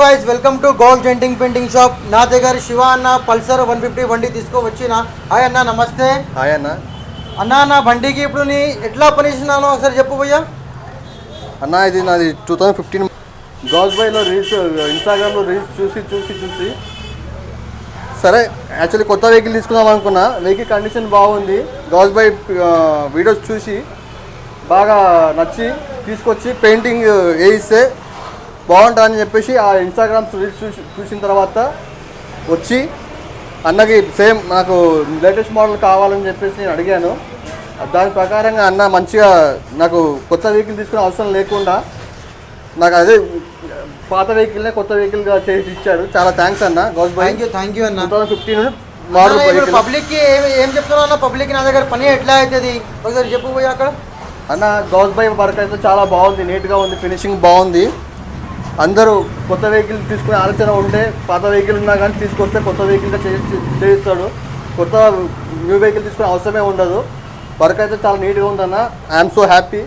Guys welcome to gold జెంటింగ్ painting shop. నా దగ్గర శివ అన్న పల్సర్ 150 బండి తీసుకువచ్చిన. హాయ్ అన్న, నమస్తే. హాయ్ అన్న. అన్న నా బండికి ఇప్పుడు నీ ఎట్లా పనిస్తున్నానో ఒకసారి చెప్పు భయ్యా. అన్న ఇది నాది 2015 గౌస్ బైలో రీల్స్, ఇన్స్టాగ్రామ్లో రీల్స్ చూసి సరే యాక్చువల్లీ కొత్త వెహికల్ తీసుకుందాం అనుకున్నా. వెహికల్ కండిషన్ బాగుంది. గౌస్ బై వీడియోస్ చూసి బాగా నచ్చి తీసుకొచ్చి పెయింటింగ్ వేయిస్తే బాగుంటుందని చెప్పేసి ఆ ఇన్స్టాగ్రామ్ రీల్స్ చూసిన తర్వాత వచ్చి అన్నకి సేమ్ నాకు లేటెస్ట్ మోడల్ కావాలని చెప్పేసి నేను అడిగాను. దాని ప్రకారంగా అన్న మంచిగా నాకు కొత్త వెహికల్ తీసుకునే అవసరం లేకుండా నాకు అదే పాత వెహికల్నే కొత్త వెహికల్గా చేసి ఇచ్చాడు. చాలా థ్యాంక్స్ అన్న గౌస్ బై. థ్యాంక్ యూ అన్న. 2015 మోడల్. పబ్లిక్కి ఏం చెప్తున్నావు అన్న? పబ్లిక్ నా దగ్గర పని ఎట్లా అవుతుంది ఒకసారి చెప్పు భయ్యా. అక్కడ అన్న గౌస్ బై వర్క్ అయితే చాలా బాగుంది, నీట్గా ఉంది, ఫినిషింగ్ బాగుంది. అందరూ కొత్త వెహికల్ తీసుకునే ఆలోచన ఉంటే పాత వెహికల్ ఉన్నా కానీ తీసుకొస్తే కొత్త వెహికల్గా చేయిస్తాడు. కొత్త న్యూ వెహికల్ తీసుకునే అవసరమే ఉండదు. వర్క్ అయితే చాలా నీట్గా ఉందన్న. I'm so happy.